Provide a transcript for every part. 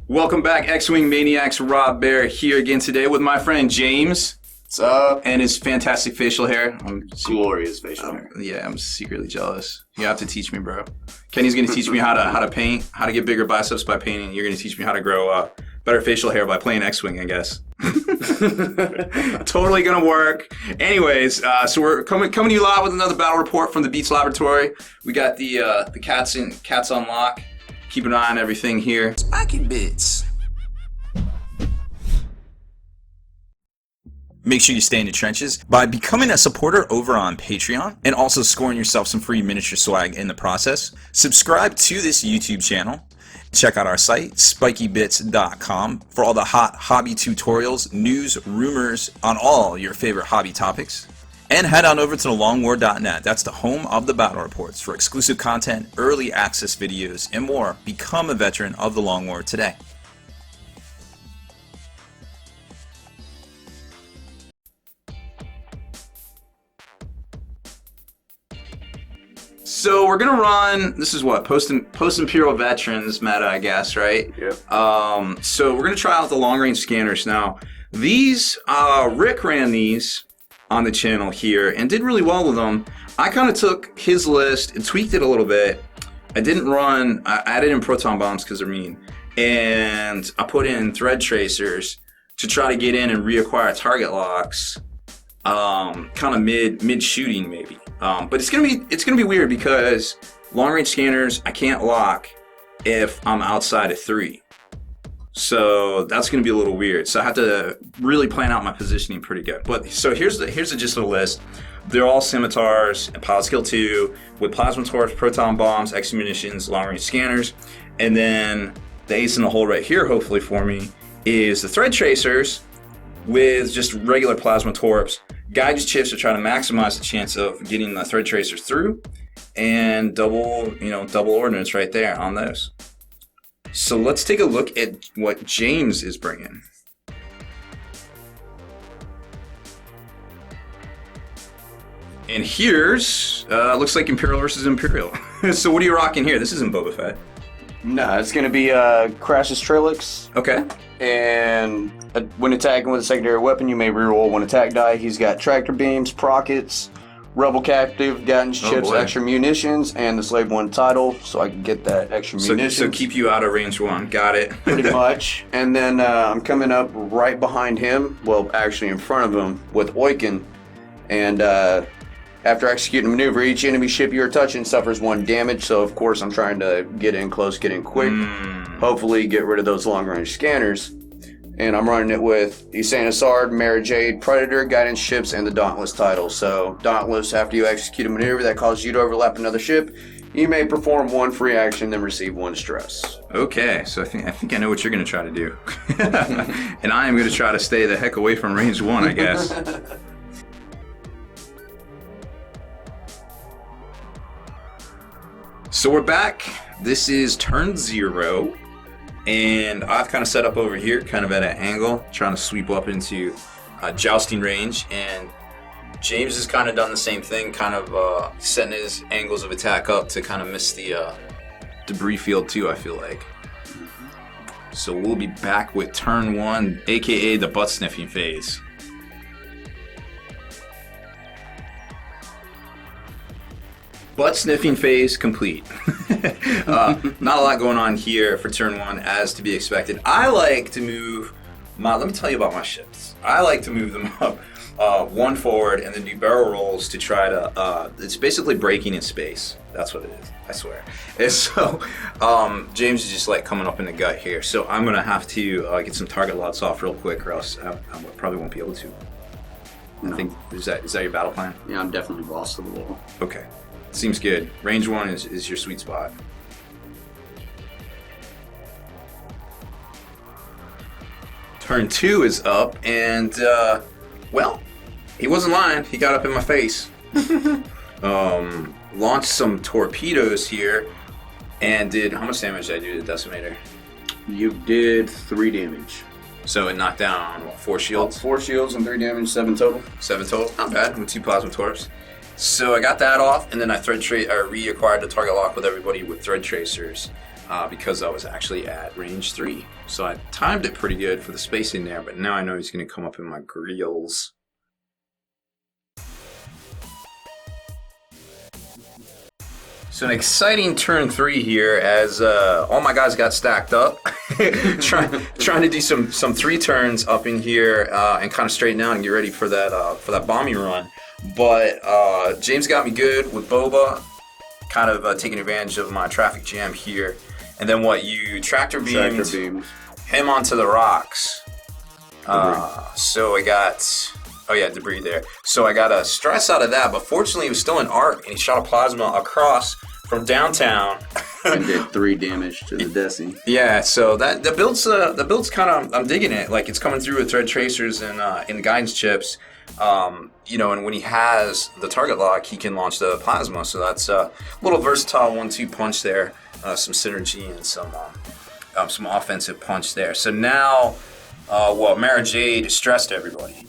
Welcome back, X-Wing Maniacs. Rob Baer here again today with my friend James. What's up? And his fantastic facial hair. Glorious facial hair. Yeah, I'm secretly jealous. You have to teach me, bro. Kenny's going to teach me how to paint, how to get bigger biceps by painting. You're going to teach me how to grow better facial hair by playing X-Wing, I guess. Totally going to work. Anyways, so we're coming to you live with another battle report from the Beats Laboratory. We got the cats on lock. Keep an eye on everything here. Spiky bits. Make sure you stay in the trenches by becoming a supporter over on Patreon and also scoring yourself some free miniature swag in the process. Subscribe to this YouTube channel. Check out our site, spikybits.com, for all the hot hobby tutorials, news, rumors on all your favorite hobby topics. And head on over to thelongwar.net. That's the home of the battle reports for exclusive content, early access videos, and more. Become a veteran of the Long War today. So we're gonna run. This is what post Imperial Veterans meta, I guess, right? Yep. So we're gonna try out the long range scanners now. These Rick ran these on the channel here and did really well with them. I kind of took his list and tweaked it a little bit. I didn't run. I added in proton bombs because they're mean, and I put in thread tracers to try to get in and reacquire target locks. Kind of mid shooting maybe. But it's gonna be weird because long range scanners I can't lock if I'm outside of 3. So that's gonna be a little weird. So I have to really plan out my positioning pretty good. But so here's the gist of the list. They're all scimitars and pilot skill 2 with plasma torps, proton bombs, extra munitions, long range scanners, and then the ace in the hole right here, hopefully for me, is the thread tracers with just regular plasma torps. Guidance chips are trying to maximize the chance of getting the thread tracers through, and double ordnance right there on those. So let's take a look at what James is bringing. And here's looks like Imperial versus Imperial. So what are you rocking here? This isn't Boba Fett. Nah, it's gonna be Crash's Trilix. Okay. And when attacking with a secondary weapon, you may reroll one attack die. He's got tractor beams, prockets, rebel captive, guidance chips, extra munitions, and the slave 1 title, so I can get that extra munitions. So keep you out of range 1. Got it. Pretty much. And then I'm coming up right behind him, well, actually in front of him, with Oiken. And after executing a maneuver, each enemy ship you are touching suffers 1 damage. So, of course, I'm trying to get in close, get in quick. Hopefully, get rid of those long-range scanners. And I'm running it with Isana Sard, Mara Jade, Predator, Guidance Ships, and the Dauntless title. So, Dauntless, after you execute a maneuver that causes you to overlap another ship, you may perform 1 free action, then receive 1 stress. Okay, so I think I know what you're going to try to do. And I am going to try to stay the heck away from range 1, I guess. So we're back. This is turn 0, and I've kind of set up over here, kind of at an angle, trying to sweep up into jousting range, and James has kind of done the same thing, kind of setting his angles of attack up to kind of miss the debris field too, I feel like. So we'll be back with turn 1, aka the butt sniffing phase. Butt sniffing phase complete. Not a lot going on here for turn 1 as to be expected. I like to move let me tell you about my ships. I like to move them up 1 forward and then do barrel rolls to try to, it's basically breaking in space. That's what it is, I swear. And so James is just like coming up in the gut here. So I'm gonna have to get some target lots off real quick or else I probably won't be able to. No. I think, is that your battle plan? Yeah, I'm definitely boss to the wall. Okay. Seems good. Range 1 is your sweet spot. Turn 2 is up, and well, he wasn't lying. He got up in my face. Launched some torpedoes here, and did how much damage did I do to the Decimator? You did 3 damage. So it knocked down what, 4 shields? 4 shields and 3 damage, 7 total. 7 total. Not bad with 2 plasma torps. So I got that off, and then I reacquired the target lock with everybody with thread tracers. because I was actually at range 3. So I timed it pretty good for the spacing there, but now I know he's going to come up in my grills. So an exciting turn 3 here as all my guys got stacked up. trying to do some 3 turns up in here and kind of straighten out and get ready for that bombing run. But James got me good with Boba, kind of taking advantage of my traffic jam here. And then you tractor beamed him onto the rocks. So I got... Oh yeah, debris there. So I got a stress out of that, but fortunately it was still an arc, and he shot a plasma across from downtown. And did 3 damage to the Desi. Yeah, so the build's kind of, I'm digging it. Like, it's coming through with thread tracers and guidance chips. You know, and when he has the target lock, he can launch the plasma. So that's a little versatile 1-2 punch there, some synergy and some offensive punch there. So now, Mara Jade stressed everybody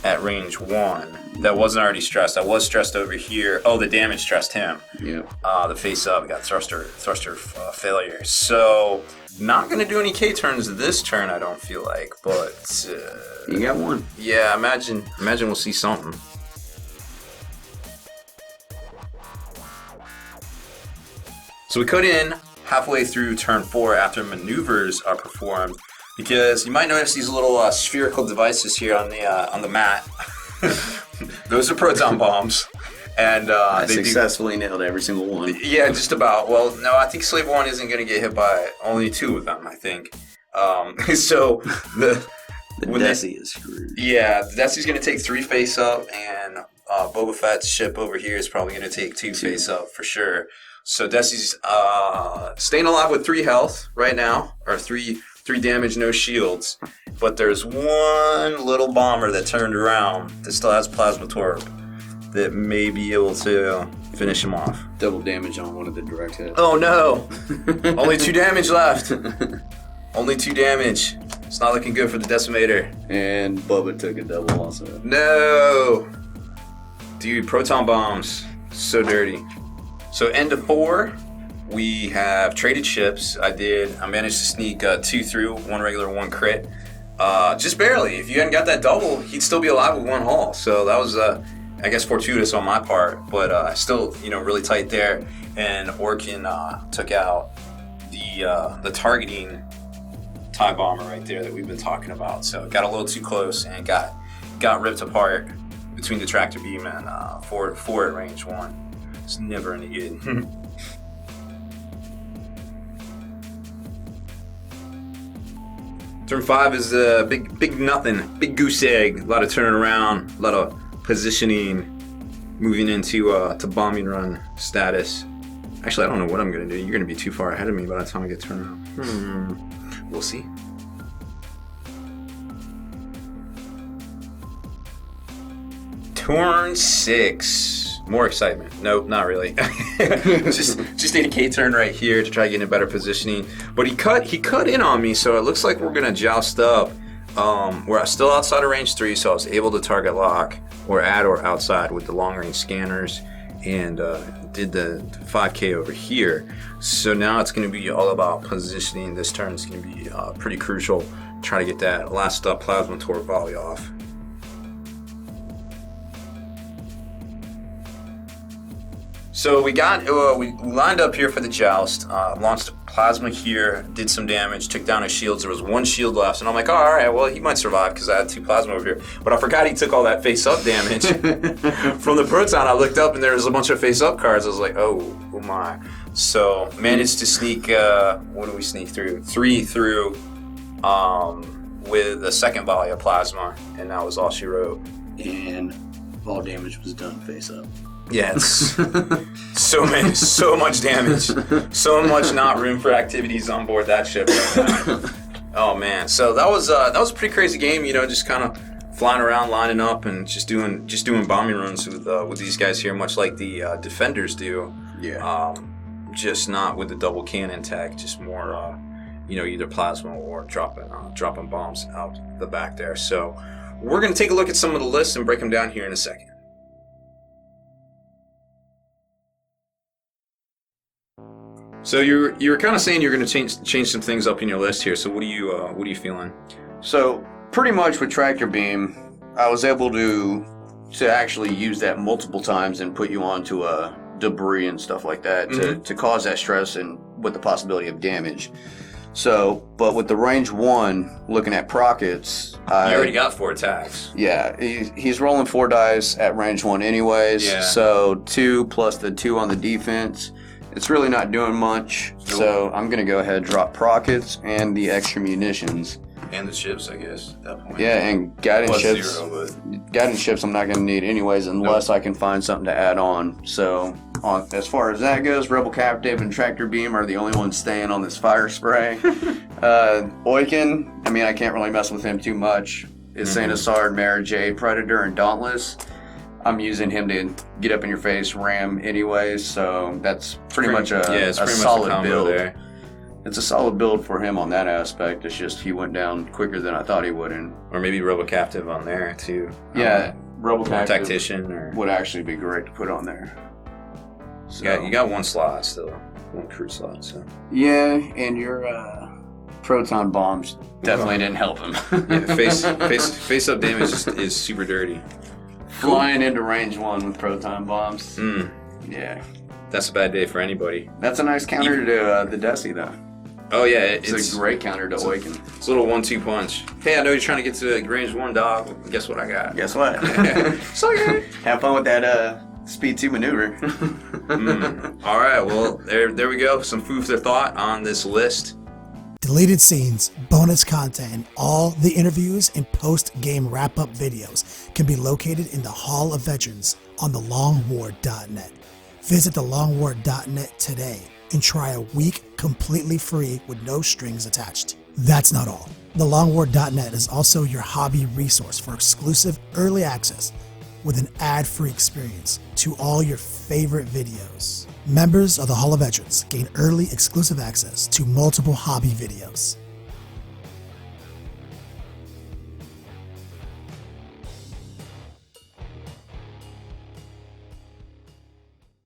at range 1. That wasn't already stressed. I was stressed over here. Oh, the damage stressed him. Yeah. The face up got thruster failure. So not gonna do any K turns this turn. I don't feel like, but you got one. Yeah, imagine we'll see something. So we cut in halfway through turn 4 after maneuvers are performed. Because you might notice these little spherical devices here on the mat. Those are proton bombs, and I successfully nailed every single one. Yeah, just about. Well, no, I think Slave 1 isn't going to get hit by only 2 of them. I think. So the Desi is screwed. Yeah, the Desi's going to take 3 face up, and Boba Fett's ship over here is probably going to take 2 face up for sure. So Desi's staying alive with 3 health right now, or 3 damage, no shields. But there's one little bomber that turned around that still has plasma torp that may be able to finish him off. Double damage on one of the direct hits. Oh no! Only 2 damage left. Only 2 damage. It's not looking good for the decimator. And Bubba took a double also. No! Dude, proton bombs. So dirty. So end of 4. We have traded ships. I managed to sneak 2 through, 1 regular, 1 crit. Just barely. If you hadn't got that double, he'd still be alive with 1 hull. So that was, I guess, fortuitous on my part. But still, really tight there. And Orkin took out the targeting TIE bomber right there that we've been talking about. So got a little too close and got ripped apart between the tractor beam and 4 at range 1. It's never any good. Turn 5 is big nothing, big goose egg. A lot of turning around, a lot of positioning, moving into to bombing run status. Actually, I don't know what I'm gonna do. You're gonna be too far ahead of me by the time I get turned around. We'll see. Turn 6. More excitement. Nope, not really. just need a K turn right here to try to get in better positioning. But he cut in on me, so it looks like we're gonna joust up. We're still outside of range 3, so I was able to target lock or at or outside with the long range scanners, and did the 5K over here. So now it's gonna be all about positioning. This turn is gonna be pretty crucial. Try to get that last plasma torp volley off. So we lined up here for the joust, launched a plasma here, did some damage, took down his shields. There was 1 shield left, and I'm like, oh, all right, well, he might survive because I had 2 plasma over here. But I forgot he took all that face-up damage from the proton. I looked up, and there was a bunch of face-up cards. I was like, oh my. So managed to sneak, what did we sneak through? 3 through with the second volley of plasma, and that was all she wrote. And all damage was done face-up. Yeah, it's so much damage, so much not room for activities on board that ship right now. Oh man, so that was a pretty crazy game. Just kind of flying around, lining up, and just doing bombing runs with these guys here, much like the defenders do. Yeah. Just not with the double cannon tech, just more, either plasma or dropping bombs out the back there. So we're gonna take a look at some of the lists and break them down here in a second. So you're kind of saying you're going to change some things up in your list here. So what are you feeling? So pretty much with tractor beam, I was able to actually use that multiple times and put you onto a debris and stuff like that to cause that stress and with the possibility of damage. So, but with the range 1, looking at Prockets, You already got 4 attacks. Yeah, he's rolling 4 dice at range 1 anyways. Yeah. So 2 plus the 2 on the defense. It's really not doing much. Nope. So I'm gonna go ahead and drop Prockets and the extra munitions. And the chips, I guess, at that point. Yeah, and guidance Plus ships. 0, Guidance ships I'm not gonna need anyways unless I can find something to add on. So as far as that goes, Rebel Captive and Tractor Beam are the only ones staying on this fire spray. Oiken, I mean, I can't really mess with him too much. It's Saint Asard, Mara Jade, Predator, and Dauntless. I'm using him to get up in your face, ram anyways, so that's pretty much a solid combo build. there. It's a solid build for him on that aspect. It's just he went down quicker than I thought he would. Or maybe Robo Captive on there too. Yeah, Rebel Captive Tactician or would actually be great to put on there. So, you got 1 slot still, 1 crew slot. So yeah, and your proton bombs definitely didn't help him. yeah, face up damage is super dirty. Flying into range 1 with proton bombs. Yeah, That's a bad day for anybody. that's a nice counter to the Desi though. Oh yeah, It's a great counter to Oiken. It's a little 1-2 punch. Hey, I know you're trying to get to range 1, dog. Guess what I got? Guess what? Have fun with that speed 2 maneuver. All right, well there we go. Some food for thought on this list. Deleted scenes, bonus content, and all the interviews and post-game wrap-up videos can be located in the Hall of Veterans on thelongwar.net. Visit thelongwar.net today and try a week completely free with no strings attached. That's not all. Thelongwar.net is also your hobby resource for exclusive early access with an ad-free experience to all your favorite videos. Members of the Hall of Veterans gain early exclusive access to multiple hobby videos.